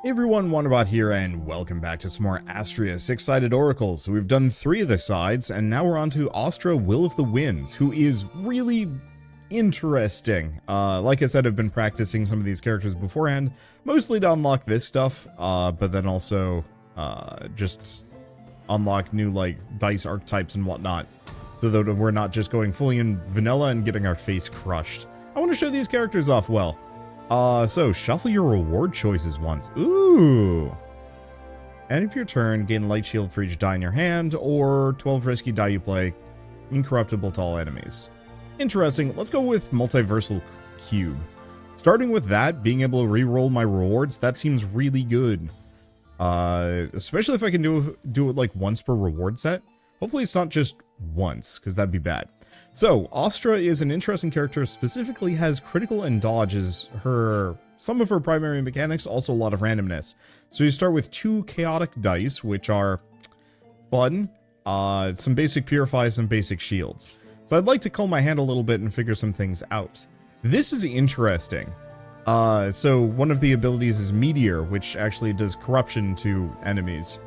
Hey everyone, Wanderbot here, and welcome back to some more Astrea six-sided oracles. So we've done 3 of the sides, and now we're on to Astrea, Will of the Winds, who is really interesting. Like I said, I've been practicing some of these characters beforehand, mostly to unlock this stuff, but then also just unlock new dice archetypes and whatnot, so that we're not just going fully in vanilla and getting our face crushed. I want to show these characters off well. So shuffle your reward choices once. Ooh. End of your turn, gain light shield for each die in your hand, or 12 risky die you play, incorruptible to all enemies. Interesting. Let's go with multiversal cube. Starting with that, being able to re-roll my rewards, that seems really good. Especially if I can do it like once per reward set. Hopefully it's not just once, because that'd be bad. So, Astrea is an interesting character, specifically has critical and dodge as some of her primary mechanics, also a lot of randomness. So you start with 2 chaotic dice, which are fun, some basic Purify, some basic shields. So I'd like to cull my hand a little bit and figure some things out. This is interesting. So one of the abilities is Meteor, which actually does corruption to enemies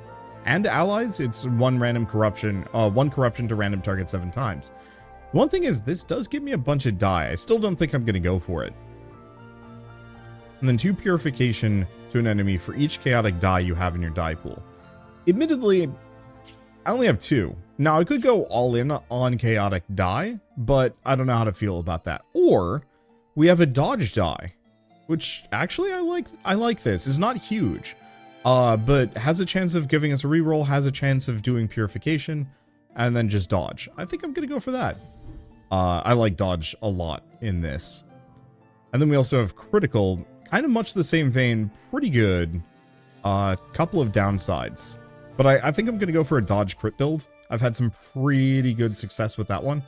and allies. It's one corruption to random target 7 times. One thing is, this does give me a bunch of die. I still don't think I'm going to go for it. And then 2 purification to an enemy for each chaotic die you have in your die pool. Admittedly, I only have 2. Now, I could go all in on chaotic die, but I don't know how to feel about that. Or, we have a dodge die, which actually I like this. It's not huge, but has a chance of giving us a reroll, has a chance of doing purification, and then just dodge. I think I'm going to go for that. I like dodge a lot in this. And then we also have critical, kind of much the same vein, pretty good. Couple of downsides. But I think I'm going to go for a dodge crit build. I've had some pretty good success with that one.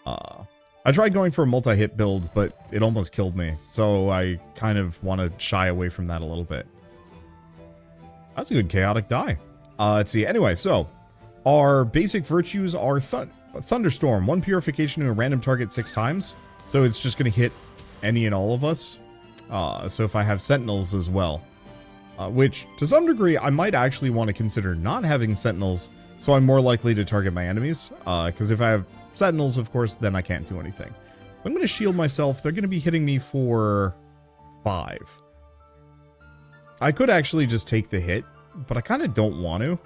I tried going for a multi-hit build, but it almost killed me. So I kind of want to shy away from that a little bit. That's a good chaotic die. Let's see. Anyway, so our basic virtues are Thunderstorm, 1 purification to a random target 6 times. So it's just going to hit any and all of us. So if I have Sentinels as well, which to some degree I might actually want to consider not having Sentinels, so I'm more likely to target my enemies. Because if I have Sentinels, of course, then I can't do anything. I'm going to shield myself. They're going to be hitting me for 5. I could actually just take the hit, but I kind of don't want to.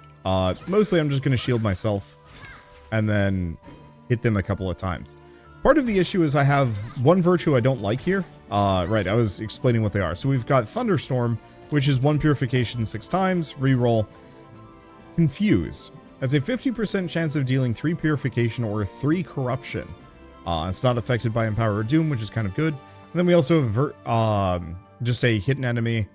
Mostly I'm just going to shield myself and then hit them a couple of times. Part of the issue is I have one virtue I don't like here. Right, I was explaining what they are. So we've got Thunderstorm, which is 1 purification 6 times, reroll. Confuse. That's a 50% chance of dealing 3 purification or 3 corruption. It's not affected by Empower or Doom, which is kind of good. And then we also have just a hit an enemy,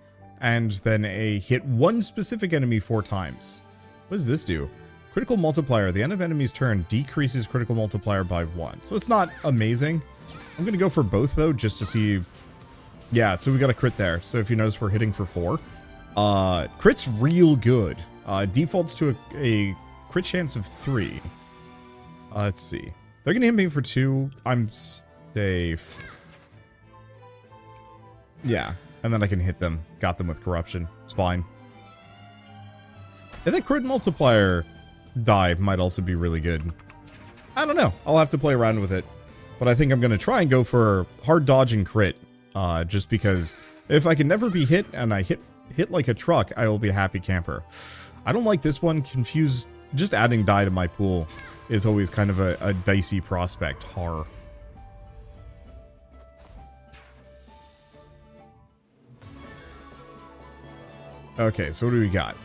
and then a hit one specific enemy 4 times. What does this do? Critical multiplier. The end of enemy's turn decreases critical multiplier by 1. So it's not amazing. I'm going to go for both, though, just to see. Yeah, so we got a crit there. So if you notice, we're hitting for 4. Crit's real good. Defaults to a crit chance of 3. Let's see. They're going to hit me for 2. I'm safe. Yeah, and then I can hit them. Got them with corruption. It's fine. And that crit multiplier die might also be really good. I don't know. I'll have to play around with it. But I think I'm going to try and go for hard dodge and crit. Just because if I can never be hit and I hit like a truck, I will be a happy camper. I don't like this one. Confuse. Just adding die to my pool is always kind of a dicey prospect. Horror. Okay, so what do we got?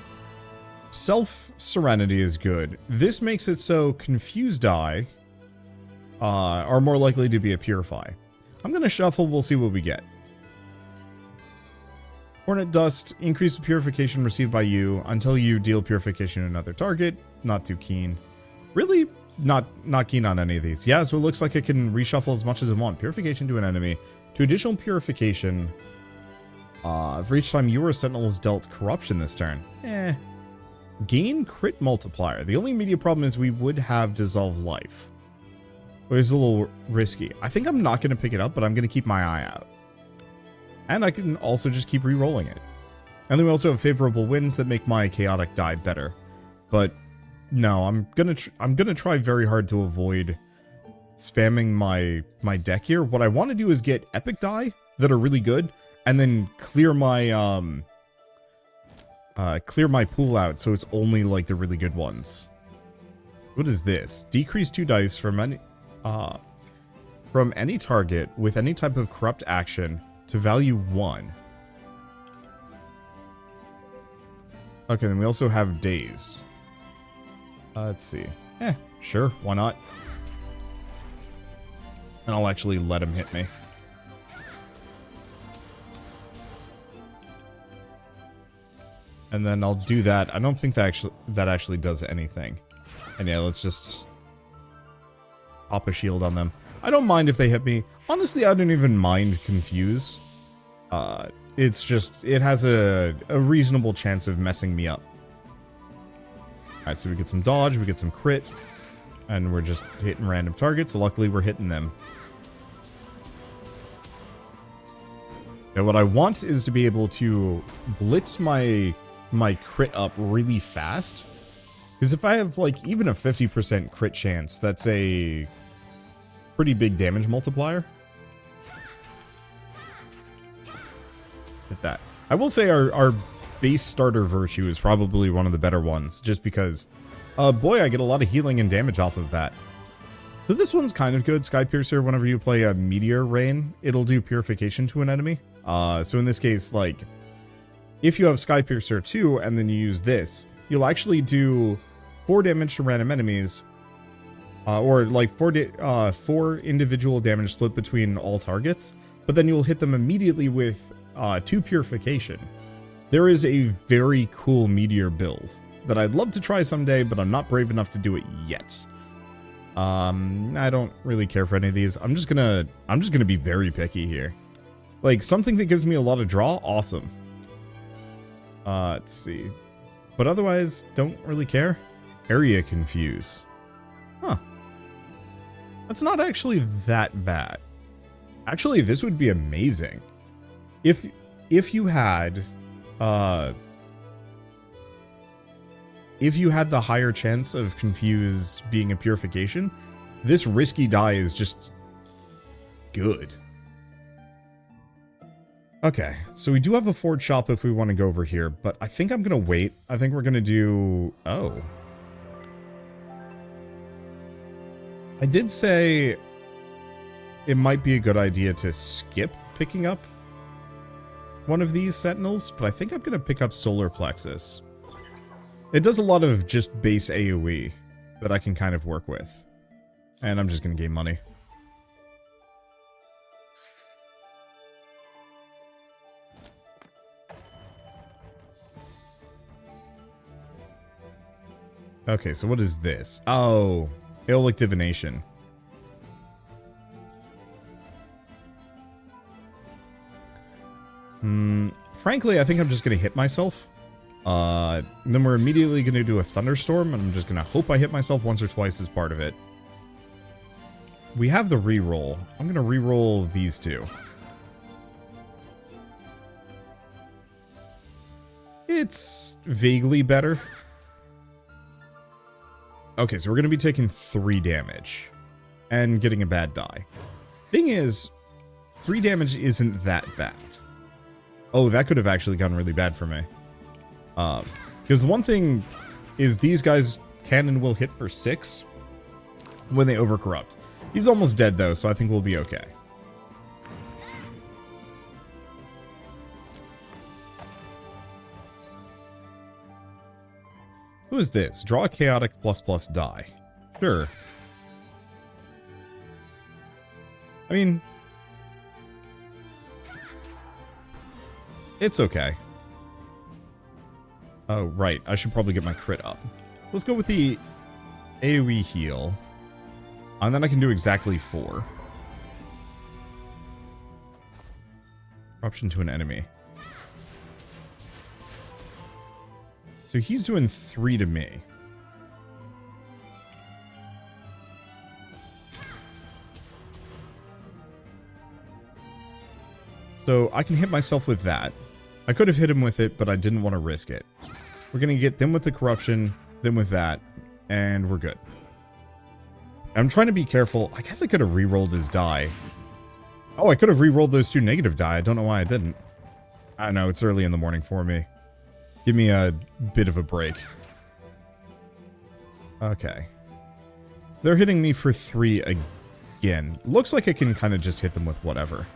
Self-Serenity is good. This makes it so Confused die are more likely to be a Purify. I'm going to shuffle, we'll see what we get. Hornet Dust, increase the purification received by you until you deal purification to another target. Not too keen. Really not keen on any of these. Yeah, so it looks like it can reshuffle as much as it wants. Purification to an enemy. To additional purification, for each time you or Sentinel is dealt corruption this turn. Gain crit multiplier. The only immediate problem is we would have dissolve life, which is a little risky. I think I'm not going to pick it up, but I'm going to keep my eye out. And I can also just keep re-rolling it. And then we also have favorable winds that make my chaotic die better. But no, I'm gonna try very hard to avoid spamming my deck here. What I want to do is get epic die that are really good, and then clear my pool out so it's only like the really good ones. So what is this? Decrease 2 dice from any target with any type of corrupt action to value 1. Okay, then we also have dazed. Let's see. Sure, why not? And I'll actually let him hit me. And then I'll do that. I don't think that actually does anything. And yeah, let's just pop a shield on them. I don't mind if they hit me. Honestly, I don't even mind confuse. It's just, it has a reasonable chance of messing me up. Alright, so we get some dodge, we get some crit. And we're just hitting random targets. Luckily, we're hitting them. Now, what I want is to be able to blitz my crit up really fast. Because if I have, like, even a 50% crit chance, that's a pretty big damage multiplier. At that. I will say our base starter virtue is probably one of the better ones, just because... boy, I get a lot of healing and damage off of that. So this one's kind of good. Sky Piercer, whenever you play a Meteor Rain, it'll do Purification to an enemy. So in this case, like, if you have Sky Piercer 2 and then you use this, you'll actually do 4 damage to random enemies. Or like 4 individual damage split between all targets. But then you'll hit them immediately with 2 Purification. There is a very cool Meteor build that I'd love to try someday, but I'm not brave enough to do it yet. I don't really care for any of these. I'm just gonna be very picky here. Like, something that gives me a lot of draw, awesome. Let's see. But otherwise, don't really care. Area confuse. Huh. That's not actually that bad. Actually, this would be amazing. If you had the higher chance of confuse being a purification, this risky die is just good. Okay, so we do have a forge shop if we want to go over here, but I think I'm gonna wait. I think we're gonna do... Oh. I did say it might be a good idea to skip picking up one of these Sentinels, but I think I'm gonna pick up Solar Plexus. It does a lot of just base AoE that I can kind of work with. And I'm just gonna gain money. Okay, so what is this? Oh, Aeolic Divination. Frankly, I think I'm just gonna hit myself. Then we're immediately going to do a thunderstorm, and I'm just going to hope I hit myself once or twice as part of it. We have the reroll. I'm going to reroll these two. It's vaguely better. Okay, so we're going to be taking 3 damage and getting a bad die. Thing is, 3 damage isn't that bad. Oh, that could have actually gone really bad for me. Because the one thing is these guys can and will hit for 6 when they overcorrupt. He's almost dead though, so I think we'll be okay. So what is this? Draw a chaotic ++ die. Sure. I mean, it's okay. Oh, right. I should probably get my crit up. Let's go with the AoE heal. And then I can do exactly 4. Corruption to an enemy. So he's doing 3 to me. So I can hit myself with that. I could have hit him with it, but I didn't want to risk it. We're going to get them with the corruption, them with that, and we're good. I'm trying to be careful. I guess I could have re-rolled his die. Oh, I could have re-rolled those 2 negative die. I don't know why I didn't. I know, it's early in the morning for me. Give me a bit of a break. Okay. They're hitting me for 3 again. Looks like I can kind of just hit them with whatever.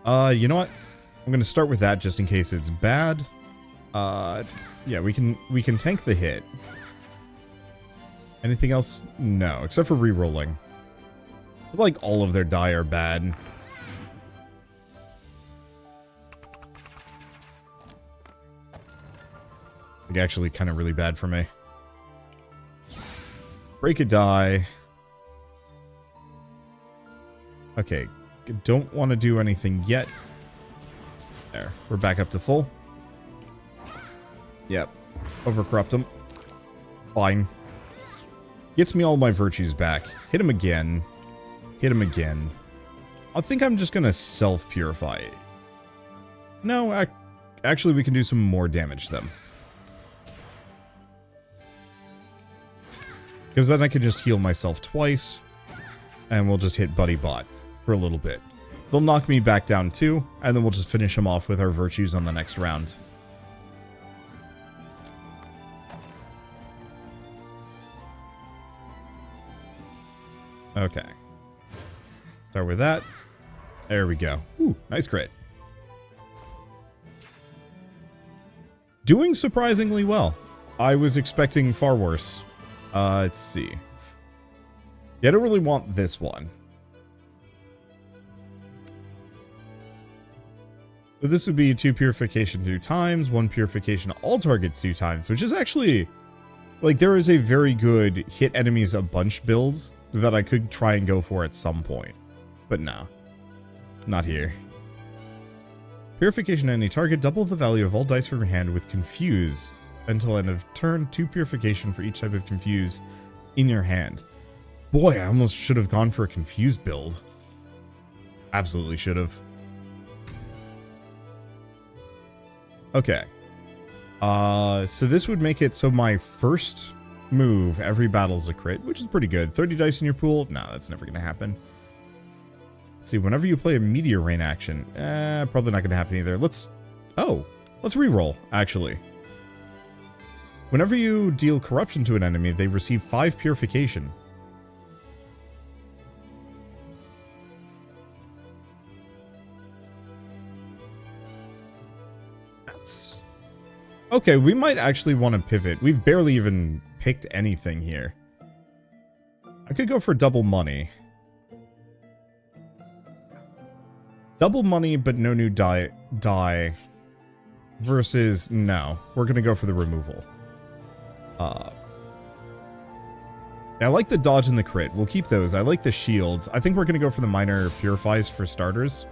You know what? I'm gonna start with that just in case it's bad. Yeah, we can tank the hit. Anything else? No, except for re-rolling. Like all of their die are bad. Like actually kind of really bad for me. Break a die. Okay, don't want to do anything yet. There, we're back up to full. Yep, overcorrupt him. Fine. Gets me all my virtues back. Hit him again. Hit him again. I think I'm just gonna self-purify. No, actually we can do some more damage to them. Because then I could just heal myself twice. And we'll just hit Buddy Bot for a little bit. They'll knock me back down too, and then we'll just finish him off with our virtues on the next round. Okay. Start with that. There we go. Ooh, nice crit. Doing surprisingly well. I was expecting far worse. Let's see. Yeah, I don't really want this one. So this would be 2 purification 2 times, 1 purification all targets 2 times, which is actually, like, there is a very good hit enemies a bunch build that I could try and go for at some point. But no. Not here. Purification any target, double the value of all dice from your hand with Confuse until end of turn, 2 purification for each type of Confuse in your hand. Boy, I almost should have gone for a Confuse build. Absolutely should have. Okay. So this would make it so my first move, every battle's a crit, which is pretty good. 30 dice in your pool? No, that's never going to happen. Let's see, whenever you play a Meteor Rain action, probably not going to happen either. Let's re-roll, actually. Whenever you deal corruption to an enemy, they receive 5 purification. That's... Okay, we might actually want to pivot. We've barely even picked anything here. I could go for double money. Double money, but no new die. Versus, no. We're going to go for the removal. I like the dodge and the crit. We'll keep those. I like the shields. I think we're going to go for the minor purifies for starters.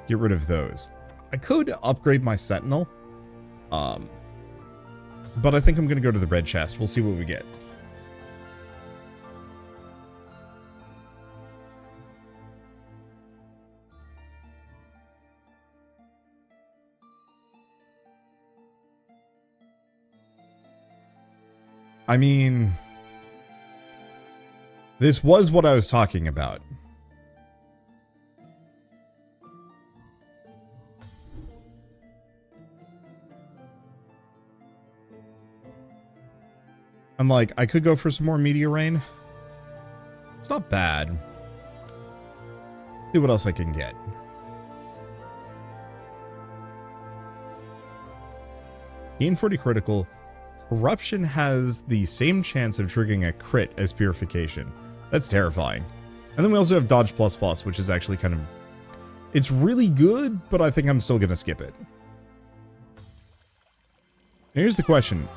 Get rid of those. I could upgrade my Sentinel. But I think I'm going to go to the red chest. We'll see what we get. I mean, this was what I was talking about. I'm like, I could go for some more Meteor Rain. It's not bad. Let's see what else I can get. Gain 40 critical. Corruption has the same chance of triggering a crit as Purification. That's terrifying. And then we also have Dodge++, which is actually kind of... It's really good, but I think I'm still going to skip it. Here's the question.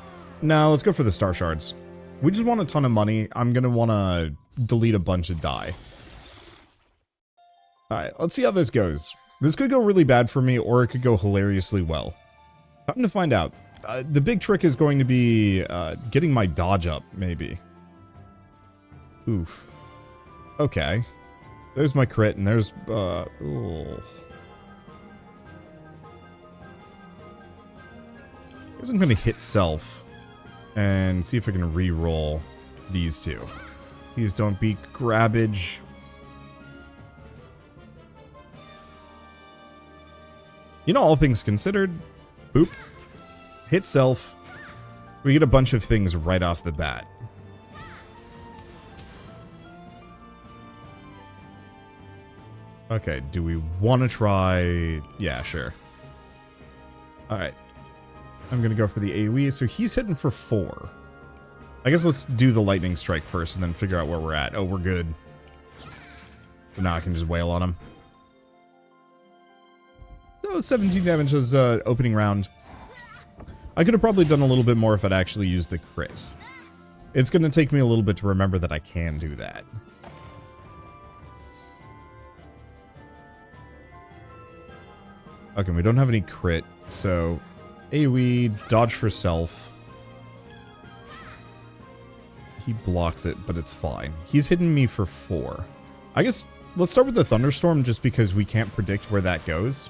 Now, let's go for the Star Shards. We just want a ton of money. I'm going to want to delete a bunch of die. Alright, let's see how this goes. This could go really bad for me, or it could go hilariously well. Time to find out. The big trick is going to be getting my dodge up, maybe. Oof. Okay. There's my crit, and there's... guess I'm going to hit self and see if I can re-roll these two. Please don't be grabbage. You know, all things considered, boop, hit self. We get a bunch of things right off the bat. Okay, do we want to try... Yeah, sure. Alright. I'm going to go for the AoE. So he's hitting for 4. I guess let's do the lightning strike first and then figure out where we're at. Oh, we're good. So now I can just wail on him. So 17 damage is opening round. I could have probably done a little bit more if I'd actually used the crit. It's going to take me a little bit to remember that I can do that. Okay, we don't have any crit, so AoE, dodge for self. He blocks it, but it's fine. He's hitting me for 4. I guess let's start with the thunderstorm just because we can't predict where that goes.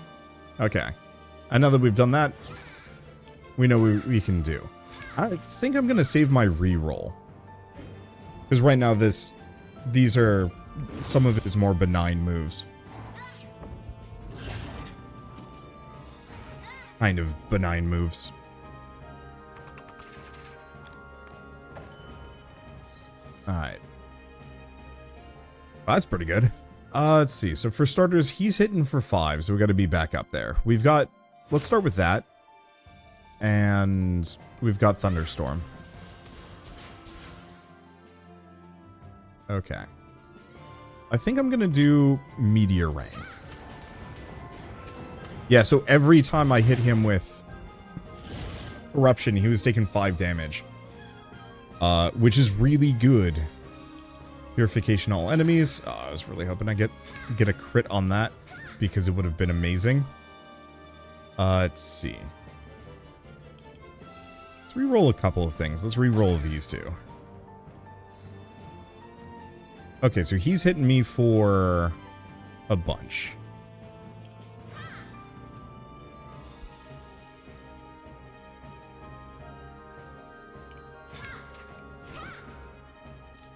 Okay. And now that we've done that, we know we can do. I think I'm going to save my reroll. Because right now these are, some of it is more benign moves. Kind of benign moves. Alright. Well, that's pretty good. Let's see. So for starters, he's hitting for 5, so we got to be back up there. We've got... Let's start with that. And we've got Thunderstorm. Okay. I think I'm going to do Meteor Rain. Yeah, so every time I hit him with Eruption, he was taking 5 damage. Which is really good. Purification all enemies. I was really hoping I get a crit on that, because it would have been amazing. Let's see. Let's re-roll a couple of things. Let's re-roll these two. Okay, so he's hitting me for a bunch.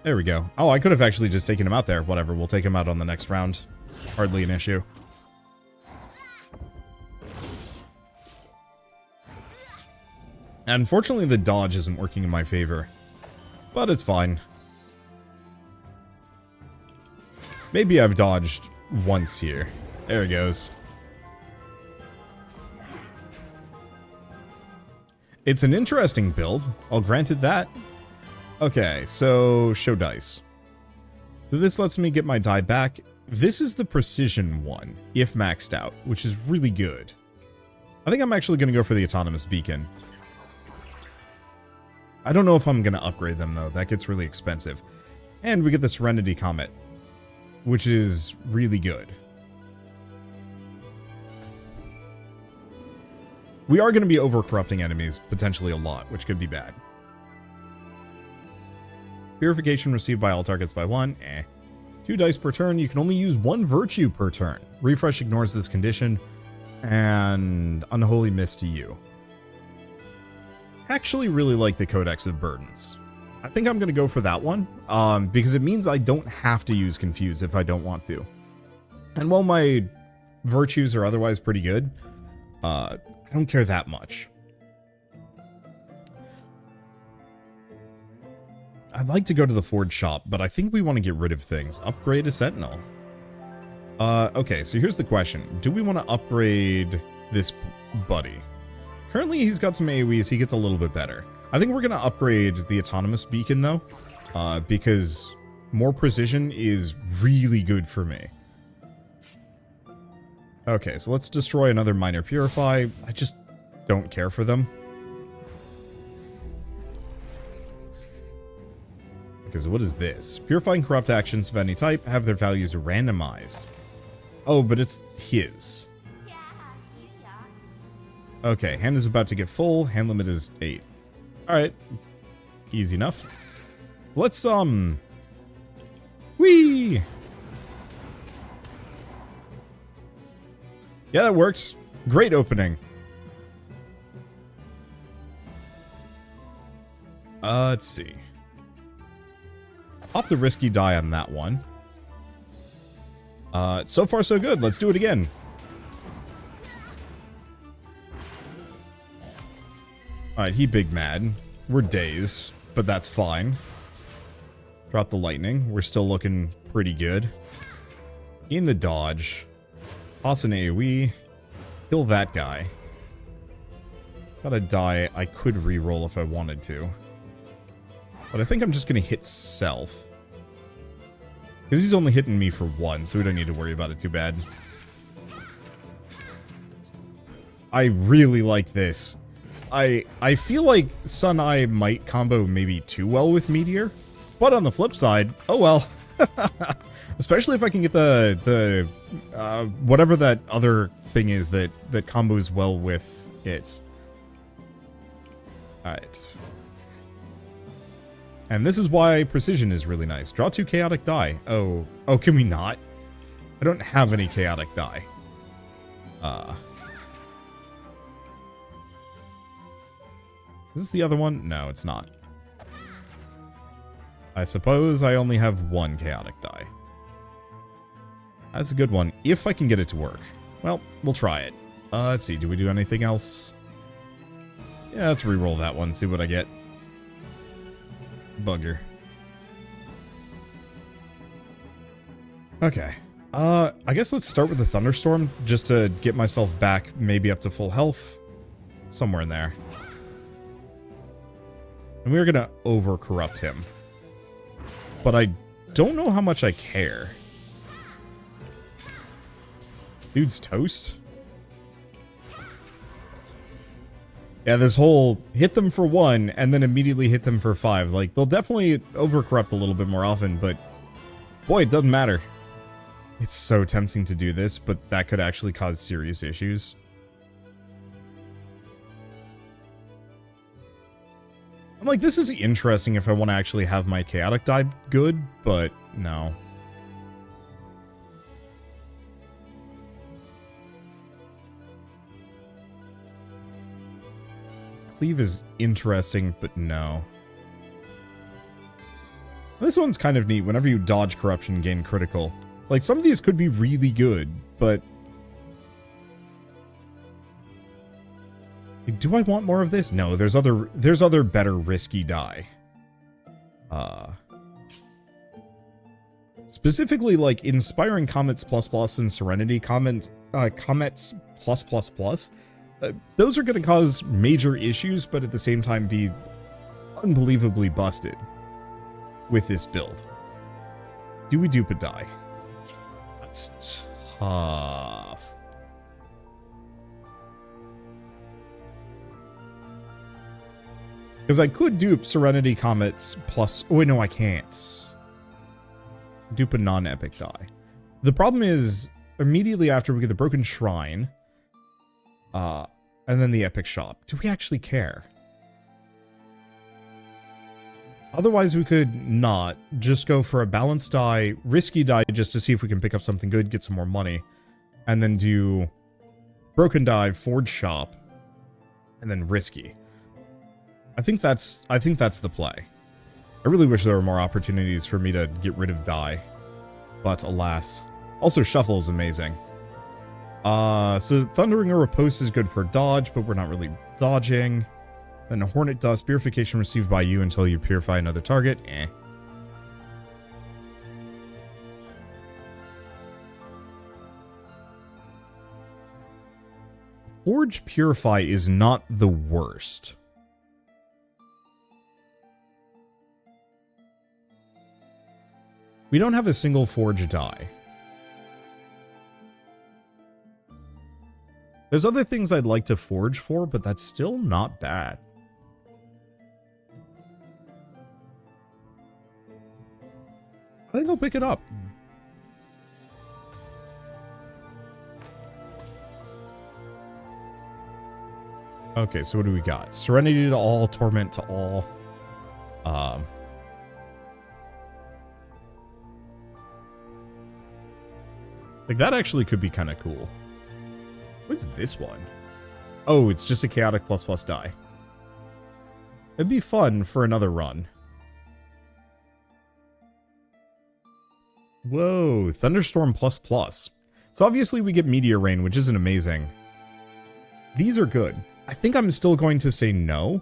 There we go. Oh, I could have actually just taken him out there. Whatever, we'll take him out on the next round. Hardly an issue. Unfortunately, the dodge isn't working in my favor. But it's fine. Maybe I've dodged once here. There it goes. It's an interesting build. I'll grant it that. Okay, so show dice. So this lets me get my die back. This is the precision one, if maxed out, which is really good. I think I'm actually going to go for the autonomous beacon. I don't know if I'm going to upgrade them, though. That gets really expensive. And we get the Serenity Comet, which is really good. We are going to be over-corrupting enemies, potentially a lot, which could be bad. Purification received by all targets by 1. 2 dice per turn. You can only use 1 virtue per turn. Refresh ignores this condition. And Unholy Mist to you. Actually really like the Codex of Burdens. I think I'm going to go for that one. Because it means I don't have to use Confuse if I don't want to. And while my virtues are otherwise pretty good, I don't care that much. I'd like to go to the Forge shop, but I think we want to get rid of things. Upgrade a Sentinel. Okay, so here's the question. Do we want to upgrade this buddy? Currently, he's got some AoEs. He gets a little bit better. I think we're going to upgrade the Autonomous Beacon, though, because more precision is really good for me. Okay, so let's destroy another Minor Purify. I just don't care for them. Because what is this? Purifying corrupt actions of any type have their values randomized. Oh, but it's his. Okay, hand is about to get full. Hand limit is 8. Alright. Easy enough. Let's, whee! Yeah, that works. Great opening. Let's see. Pop the risky die on that one. So far so good. Let's do it again. Alright, he big mad. We're dazed, but that's fine. Drop the lightning. We're still looking pretty good. In the dodge. Toss an AoE. Kill that guy. Got a die I could reroll if I wanted to. But I think I'm just going to hit self. Because he's only hitting me for one, so we don't need to worry about it too bad. I really like this. I feel like Sun Eye might combo maybe too well with Meteor. But on the flip side, oh well. Especially if I can get the whatever that other thing is that combos well with it. Alright. And this is why precision is really nice. Draw 2 chaotic die. Oh, can we not? I don't have any chaotic die. Is this the other one? No, it's not. I suppose I only have 1 chaotic die. That's a good one, if I can get it to work. Well, we'll try it. Let's see, do we do anything else? Yeah, let's reroll that one, see what I get. Bugger. Okay. I guess let's start with the thunderstorm, just to get myself back maybe up to full health. Somewhere in there. And we're gonna over-corrupt him. But I don't know how much I care. Dude's toast? Yeah, this whole hit them for 1 and then immediately hit them for 5. Like, they'll definitely over-corrupt a little bit more often, but boy, it doesn't matter. It's so tempting to do this, but that could actually cause serious issues. I'm like, this is interesting if I want to actually have my chaotic die good, but no. Cleave is interesting, but no. This one's kind of neat. Whenever you dodge corruption, gain critical. Like, some of these could be really good, but... do I want more of this? No, there's other better risky die. Specifically, like, Inspiring Comets ++ and Serenity Comets +++. Those are going to cause major issues, but at the same time be unbelievably busted with this build. Do we dupe a die? That's tough. Because I could dupe Serenity Comets plus... oh, wait, no, I can't. Dupe a non-epic die. The problem is, immediately after we get the Broken Shrine... and then the epic shop. Do we actually care? Otherwise, we could not just go for a balanced die, risky die, just to see if we can pick up something good, get some more money, and then do broken die, forge shop, and then risky. I think that's the play. I really wish there were more opportunities for me to get rid of die, but alas. Also, shuffle is amazing. So Thundering or Riposte is good for dodge, but we're not really dodging. Then a Hornet Dust, Purification received by you until you purify another target. Eh. Forge Purify is not the worst. We don't have a single Forge die. There's other things I'd like to forge for, but that's still not bad. I think I'll pick it up. Okay, so what do we got? Serenity to all, Torment to all. Like, that actually could be kind of cool. What is this one? Oh, it's just a chaotic ++ die. It'd be fun for another run. Whoa, Thunderstorm plus plus. So obviously we get Meteor Rain, which isn't amazing. These are good. I think I'm still going to say no.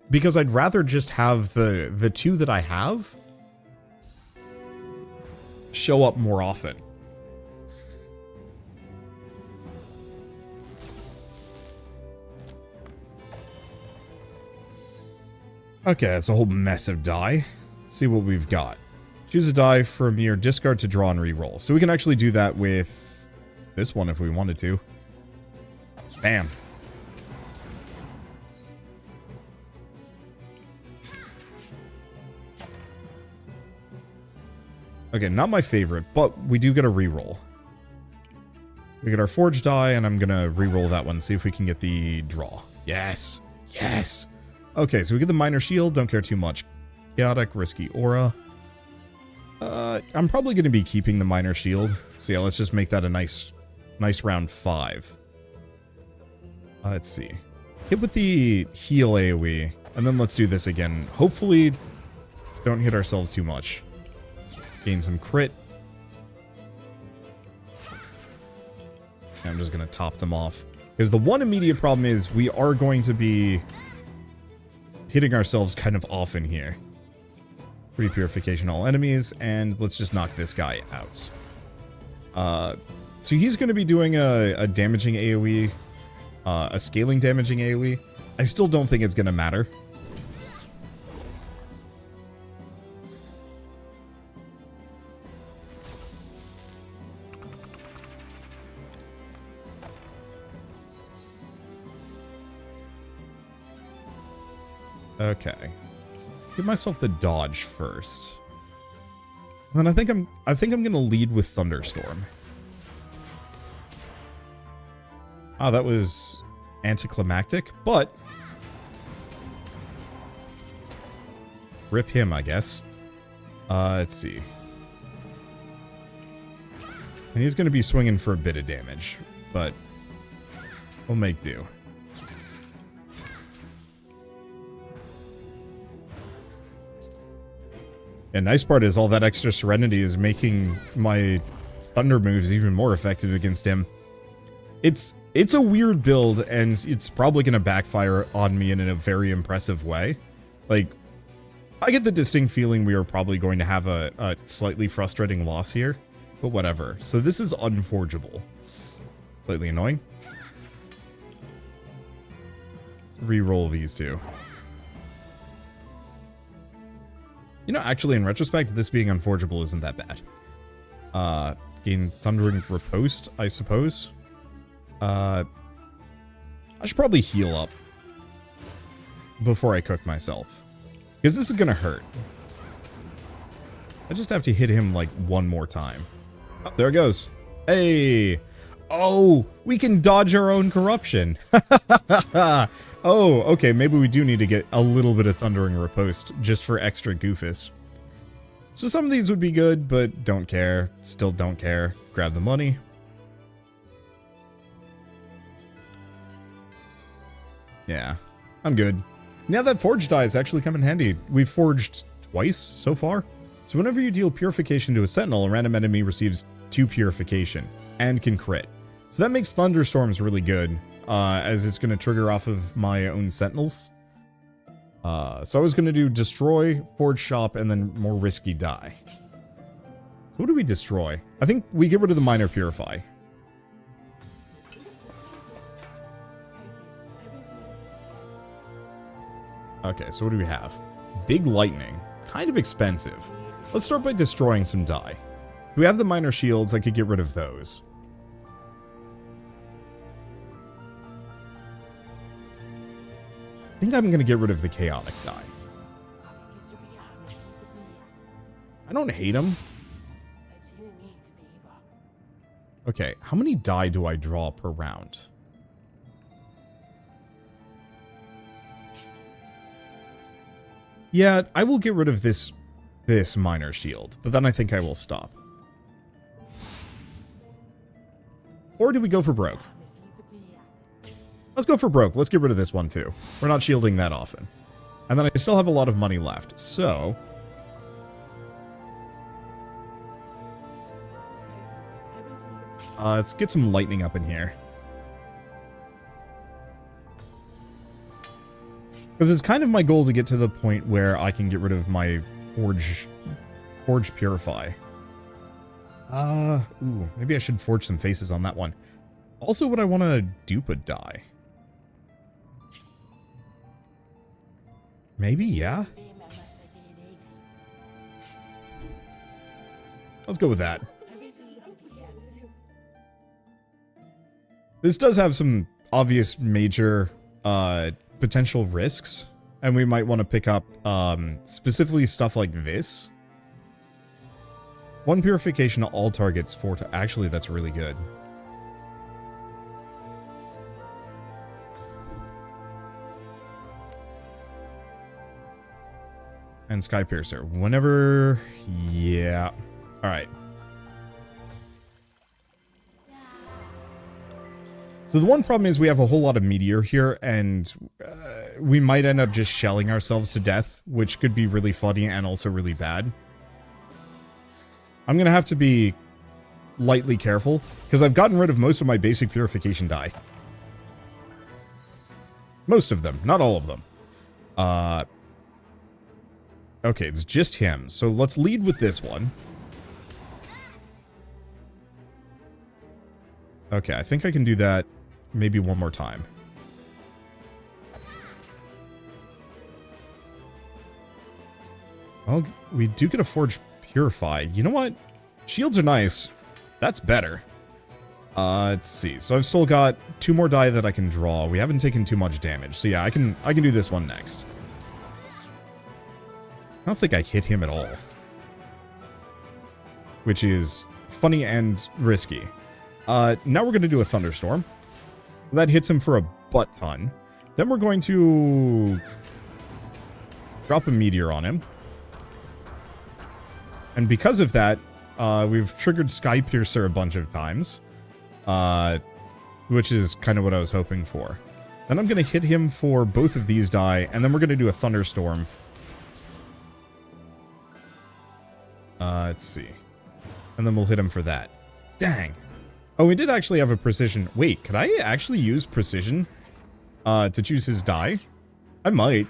Because I'd rather just have the two that I have show up more often. Okay, it's a whole mess of die. Let's see what we've got. Choose a die from your discard to draw and reroll. So we can actually do that with this one if we wanted to. Bam. Okay, not my favorite, but we do get a reroll. We get our forged die, and I'm gonna reroll that one, see if we can get the draw. Yes! Yes! Okay, so we get the minor shield, don't care too much. Chaotic, risky aura. I'm probably gonna be keeping the minor shield. So yeah, let's just make that a nice round 5. Let's see. Hit with the heal AoE, and then let's do this again. Hopefully, don't hit ourselves too much. Gain some crit. I'm just going to top them off. Because the one immediate problem is we are going to be hitting ourselves kind of often here. Free purification all enemies, and let's just knock this guy out. So he's going to be doing a damaging AoE, a scaling damaging AoE. I still don't think it's going to matter. Okay, let's give myself the dodge first. And then I think I'm gonna lead with Thunderstorm. Ah, that was anticlimactic, but rip him, I guess. Let's see. And he's gonna be swinging for a bit of damage, but we'll make do. And nice part is all that extra Serenity is making my Thunder moves even more effective against him. It's a weird build, and it's probably going to backfire on me in a very impressive way. Like, I get the distinct feeling we are probably going to have a slightly frustrating loss here, but whatever. So this is unforgeable. Slightly annoying. Reroll these two. You know, actually, in retrospect, this being unforgeable isn't that bad. Gain Thundering Riposte, I suppose. I should probably heal up before I cook myself. Because this is gonna hurt. I just have to hit him, like, one more time. Oh, there it goes. Hey! Oh! We can dodge our own corruption! Oh, okay, maybe we do need to get a little bit of Thundering Riposte, just for extra goofus. So some of these would be good, but don't care. Still don't care. Grab the money. Yeah, I'm good. Now that forged die is actually come in handy. We've forged twice so far. So whenever you deal Purification to a Sentinel, a random enemy receives 2 Purification, and can crit. So that makes Thunderstorms really good. As it's going to trigger off of my own Sentinels. So I was going to do Destroy, Forge Shop, and then more risky die. So what do we destroy? I think we get rid of the Minor Purify. Okay, so what do we have? Big Lightning. Kind of expensive. Let's start by destroying some die. We have the Minor Shields, I could get rid of those. I think I'm going to get rid of the chaotic die. I don't hate him. Okay, how many die do I draw per round? Yeah, I will get rid of this minor shield, but then I think I will stop. Or do we go for broke? Let's go for broke. Let's get rid of this one too. We're not shielding that often. And then I still have a lot of money left. So... let's get some lightning up in here. Because it's kind of my goal to get to the point where I can get rid of my Forge Purify. Ooh, maybe I should forge some faces on that one. Also, would I want to dupe a die? Maybe, yeah? Let's go with that. This does have some obvious major potential risks, and we might want to pick up specifically stuff like this. 1 purification to all targets, 4 to... Actually, that's really good. And Sky Piercer. Whenever... Yeah. Alright. So the one problem is we have a whole lot of Meteor here, and we might end up just shelling ourselves to death, which could be really funny and also really bad. I'm going to have to be lightly careful, because I've gotten rid of most of my basic purification die. Most of them, not all of them. Okay, it's just him, so let's lead with this one. Okay, I think I can do that maybe one more time. Well, we do get a Forge Purify. You know what? Shields are nice. That's better. Let's see. So I've still got 2 more die that I can draw. We haven't taken too much damage. So yeah, I can do this one next. I don't think I hit him at all. Which is funny and risky. Now we're going to do a Thunderstorm. That hits him for a butt ton. Then we're going to drop a Meteor on him. And because of that, we've triggered Sky Piercer a bunch of times. Which is kind of what I was hoping for. Then I'm going to hit him for both of these die, and then we're going to do a Thunderstorm. Let's see. And then we'll hit him for that. Dang. Oh, we did actually have a precision. Wait, could I actually use precision to choose his die? I might.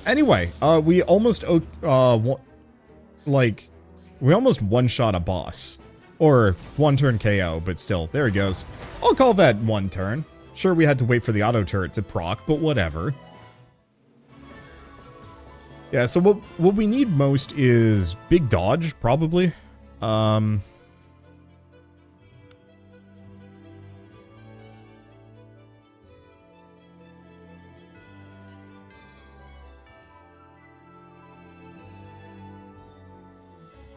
Anyway, we almost we almost one-shot a boss. Or one-turn KO, but still, there he goes. I'll call that one turn. Sure, we had to wait for the auto turret to proc, but whatever. Yeah, so what we need most is big dodge, probably.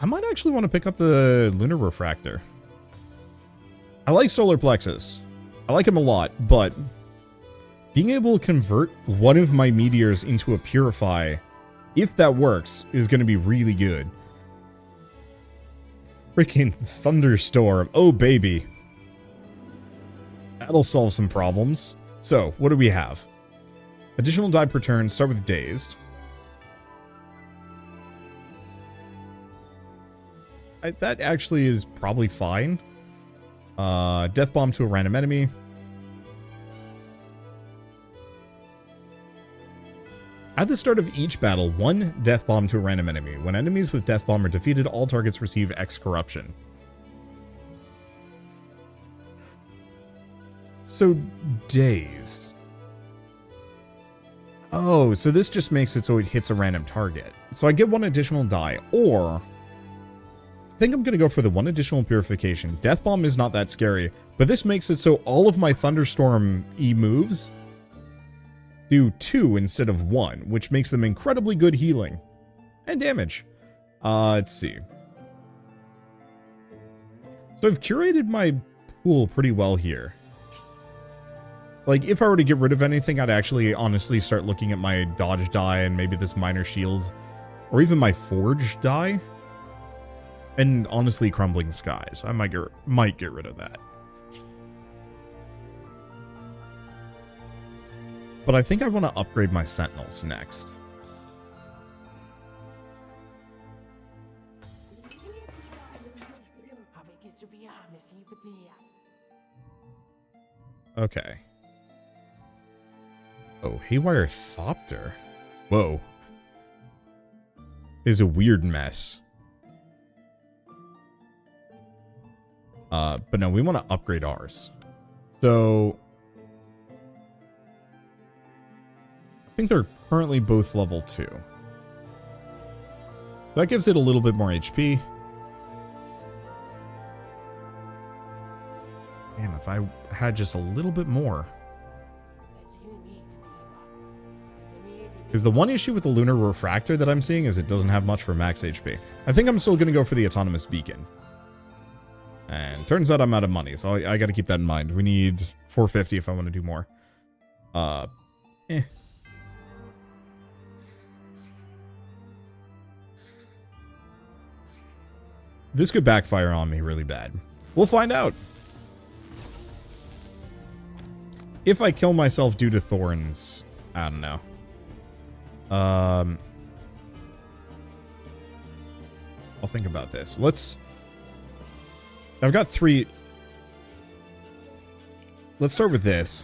I might actually want to pick up the Lunar Refractor. I like Solar Plexus. I like him a lot, but being able to convert one of my meteors into a Purify, if that works, is going to be really good. Freaking Thunderstorm. Oh, baby. That'll solve some problems. So, what do we have? Additional die per turn. Start with Dazed. That actually is probably fine. Death Bomb to a random enemy. At the start of each battle, 1 Death Bomb to a random enemy. When enemies with Death Bomb are defeated, all targets receive X corruption. So, Dazed. Oh, so this just makes it so it hits a random target. So I get 1 additional die, or... I think I'm going to go for the 1 additional purification. Death Bomb is not that scary, but this makes it so all of my Thunderstorm E moves do 2 instead of 1, which makes them incredibly good healing and damage. Let's see. So I've curated my pool pretty well here. Like, if I were to get rid of anything, I'd actually honestly start looking at my dodge die and maybe this minor shield, or even my forge die. And honestly, Crumbling Skies. I might get rid of that. But I think I want to upgrade my Sentinels next. Okay. Oh, Haywire Thopter. Whoa. Is a weird mess. But no, we want to upgrade ours. So I think they're currently both level 2. So that gives it a little bit more HP. Damn, if I had just a little bit more. Because the one issue with the Lunar Refractor that I'm seeing is it doesn't have much for max HP. I think I'm still going to go for the Autonomous Beacon. And turns out I'm out of money, so I got to keep that in mind. We need 450 if I want to do more. This could backfire on me really bad. We'll find out. If I kill myself due to thorns, I don't know. I'll think about this. I've got 3. Let's start with this.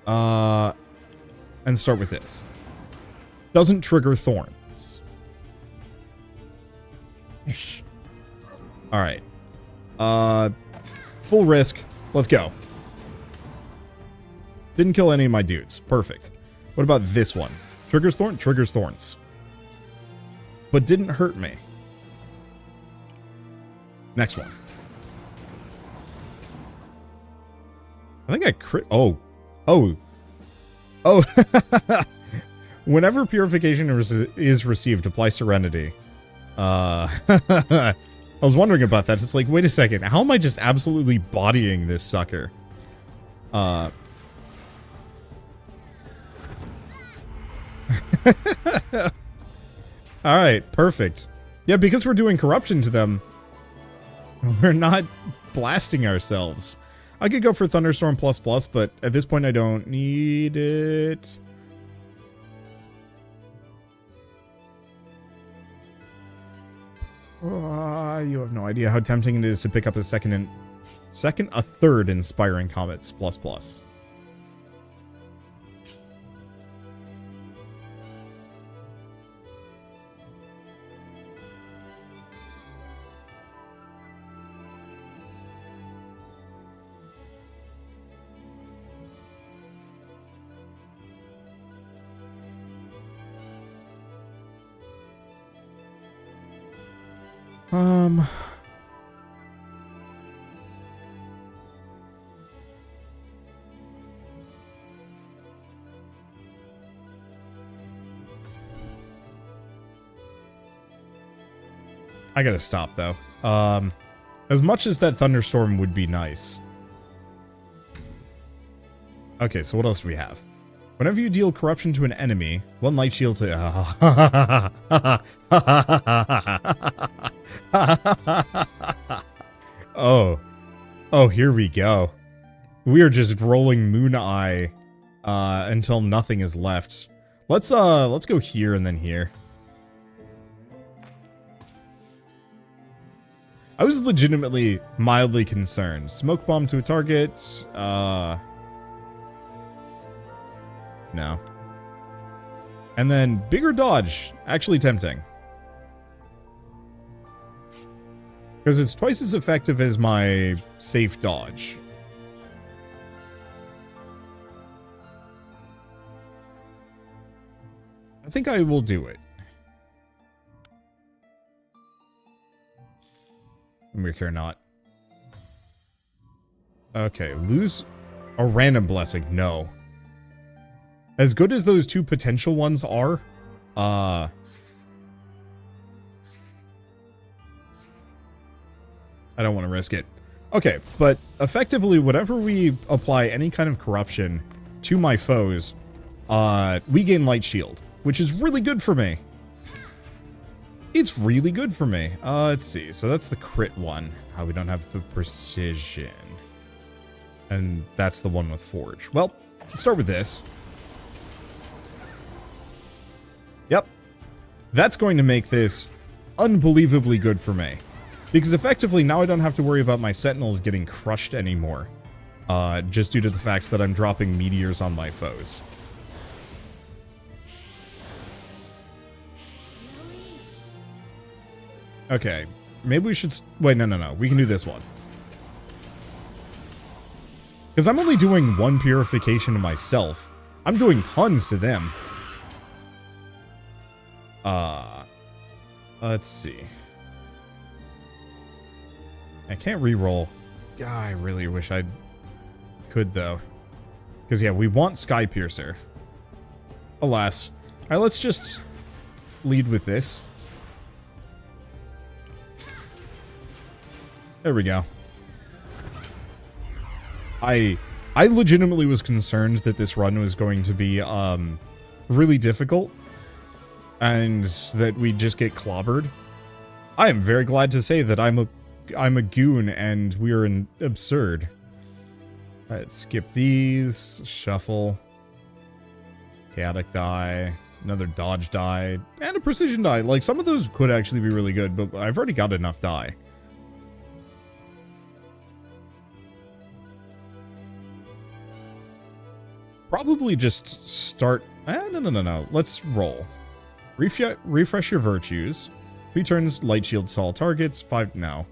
And start with this. Doesn't trigger thorns. Alright. Full risk. Let's go. Didn't kill any of my dudes. Perfect. What about this one? Triggers thorn? Triggers thorns. But didn't hurt me. Next one. I think I crit... Oh. Whenever Purification is received, apply Serenity. I was wondering about that. It's like, wait a second. How am I just absolutely bodying this sucker? Alright, perfect. Yeah, because we're doing corruption to them, we're not blasting ourselves. I could go for Thunderstorm plus plus, but at this point I don't need it. You have no idea how tempting it is to pick up a third Inspiring Comets plus plus. I gotta stop, though. As much as that Thunderstorm would be nice. Okay, so what else do we have? Whenever you deal corruption to an enemy, 1 light shield to... Oh, here we go. We are just rolling Moon Eye until nothing is left. Let's go here and then here. I was legitimately mildly concerned. Smoke bomb to a target. No. And then bigger dodge. Actually tempting. Because it's twice as effective as my safe dodge. I think I will do it. We care not. Okay, lose a random blessing. No. As good as those 2 potential ones are, I don't want to risk it. Okay, but effectively, whenever we apply any kind of corruption to my foes, we gain light shield, which is really good for me. It's really good for me. Let's see. So that's the crit one. We don't have the precision. And that's the one with Forge. Well, let's start with this. Yep. That's going to make this unbelievably good for me. Because effectively, now I don't have to worry about my Sentinels getting crushed anymore. Just due to the fact that I'm dropping meteors on my foes. Okay. Maybe we should... Wait, no. We can do this one. Because I'm only doing one purification to myself. I'm doing tons to them. Let's see. I can't re-roll. God, I really wish I could, though. Because, yeah, we want Sky Piercer. Alas. Alright, let's just lead with this. There we go. I legitimately was concerned that this run was going to be, really difficult. And that we'd just get clobbered. I am very glad to say that I'm a goon and we're an absurd. Alright, skip these. Shuffle. Chaotic die. Another dodge die. And a precision die. Like, some of those could actually be really good, but I've already got enough die. Probably just start... No. Let's roll. Refresh your virtues. 3 turns, light shields to all targets. 5... No.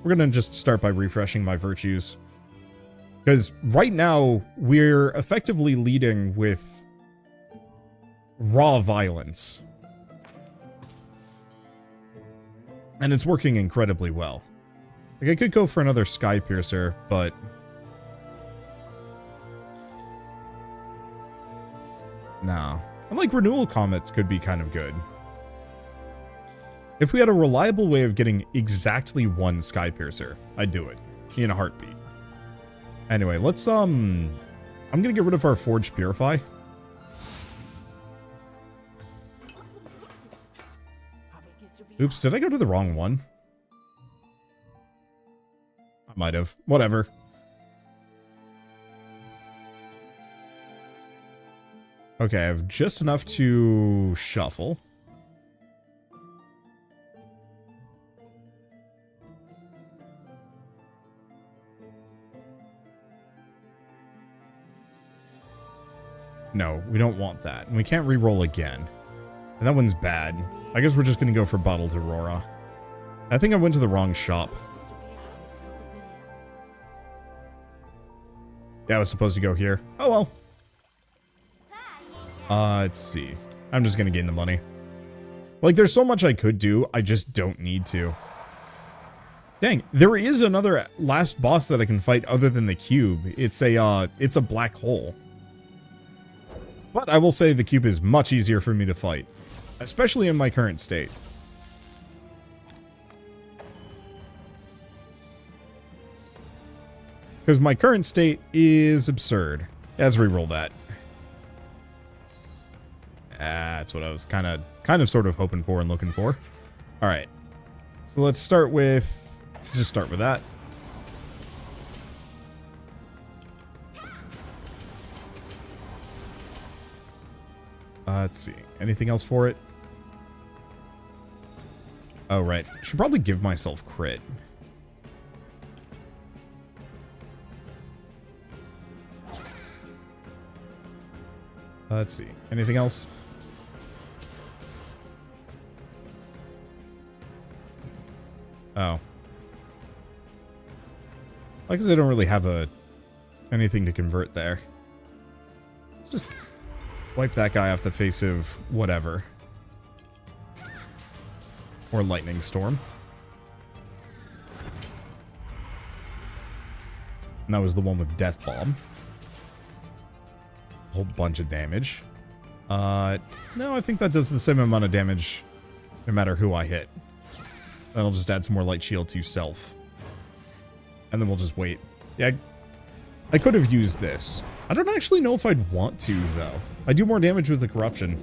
We're gonna just start by refreshing my virtues. Because right now, we're effectively leading with raw violence. And it's working incredibly well. Like, I could go for another Sky Piercer, but... No. And like, Renewal Comets could be kind of good. If we had a reliable way of getting exactly one Sky Piercer, I'd do it. In a heartbeat. Anyway, let's, I'm gonna get rid of our Forged Purify. Oops, did I go to the wrong one? I might have. Whatever. Okay, I have just enough to shuffle. No, we don't want that. And we can't re-roll again. And that one's bad. I guess we're just going to go for Bottles Aurora. I think I went to the wrong shop. Yeah, I was supposed to go here. Oh well. Let's see. I'm just going to gain the money. Like, there's so much I could do. I just don't need to. Dang, there is another last boss that I can fight other than the cube. It's a black hole. But I will say the cube is much easier for me to fight. Especially in my current state. Because my current state is absurd. Let's reroll that. That's what I was kind of sort of hoping for and looking for. Alright. So let's start with... Let's just start with that. Let's see. Anything else for it? Oh, right. Should probably give myself crit. Let's see. Anything else? Oh. I guess I don't really have anything to convert there. Let's just wipe that guy off the face of whatever. Or Lightning Storm. And that was the one with Death Bomb. A whole bunch of damage. No, I think that does the same amount of damage no matter who I hit. Then I'll just add some more light shield to self. And then we'll just wait. Yeah, I could have used this. I don't actually know if I'd want to, though. I do more damage with the corruption.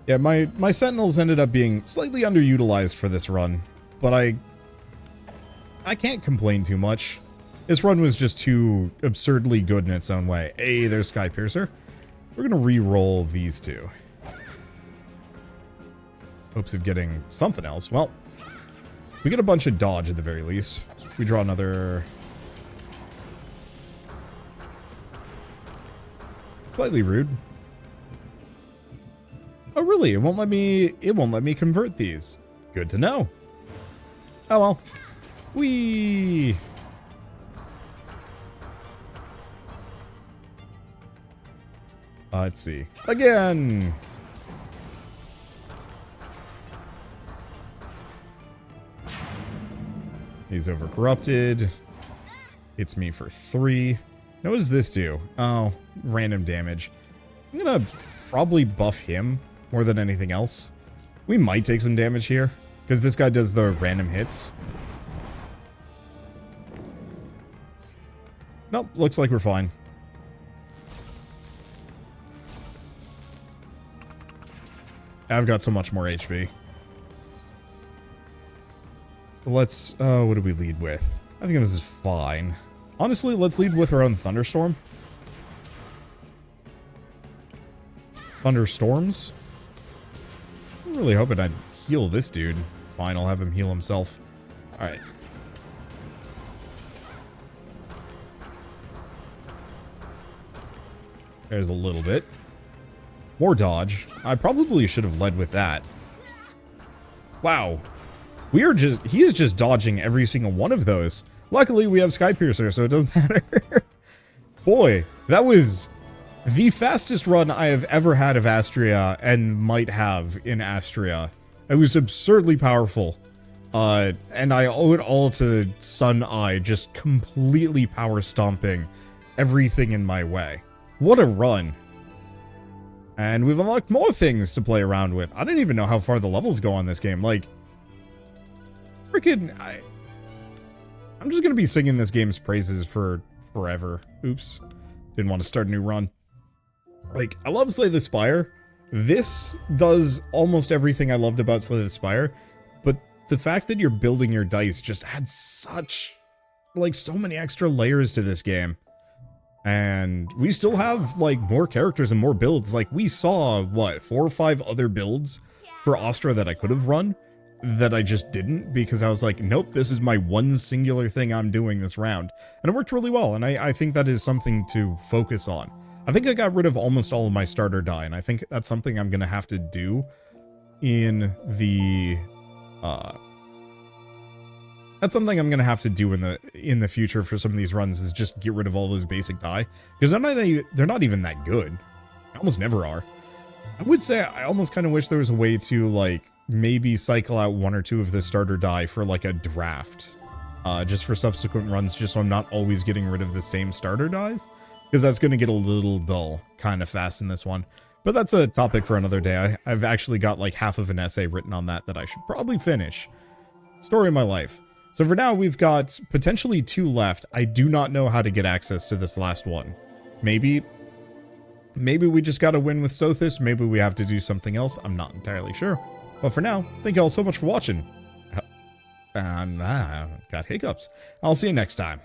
Yeah, my Sentinels ended up being slightly underutilized for this run. But I I can't complain too much. This run was just too absurdly good in its own way. Hey, there's Sky Piercer. We're gonna re-roll these two. Hopes of getting something else. Well, we get a bunch of dodge at the very least. We draw another... Slightly rude. Oh really? It won't let me convert these. Good to know. Oh well. Whee! Let's see. Again! He's overcorrupted. Hits me for 3. Now what does this do? Oh, random damage. I'm gonna probably buff him more than anything else. We might take some damage here, because this guy does the random hits. Nope, looks like we're fine. I've got so much more HP. So let's, what do we lead with? I think this is fine. Honestly, let's lead with our own Thunderstorm. Thunderstorms? I'm really hoping I'd heal this dude. Fine, I'll have him heal himself. Alright. There's a little bit. More dodge. I probably should have led with that. Wow. He is just dodging every single one of those. Luckily, we have Sky Piercer, so it doesn't matter. Boy, that was the fastest run I have ever had of Astrea and might have in Astrea. It was absurdly powerful. And I owe it all to Sun Eye just completely power stomping everything in my way. What a run. And we've unlocked more things to play around with. I don't even know how far the levels go on this game. Like, freaking, I'm just gonna be singing this game's praises for forever. Oops. Didn't want to start a new run. Like, I love Slay the Spire. This does almost everything I loved about Slay the Spire. But the fact that you're building your dice just adds such, like, so many extra layers to this game. And we still have, like, more characters and more builds. Like, we saw, what, 4 or 5 other builds for Astrea that I could have run that I just didn't because I was like, nope, this is my one singular thing I'm doing this round. And it worked really well, and I think that is something to focus on. I think I got rid of almost all of my starter die, and I think that's something I'm going to have to do in the... That's something I'm gonna have to do in the future for some of these runs, is just get rid of all those basic die, because they're not even that good. They almost never are. I would say I almost kind of wish there was a way to, like, maybe cycle out 1 or 2 of the starter die for, like, a draft, just for subsequent runs, just so I'm not always getting rid of the same starter dies, because that's gonna get a little dull kind of fast in this one. But that's a topic for another day. I've actually got like half of an essay written on that I should probably finish. Story of my life. So for now, we've got potentially 2 left. I do not know how to get access to this last one. Maybe we just gotta win with Sothis. Maybe we have to do something else. I'm not entirely sure. But for now, thank you all so much for watching. Got hiccups. I'll see you next time.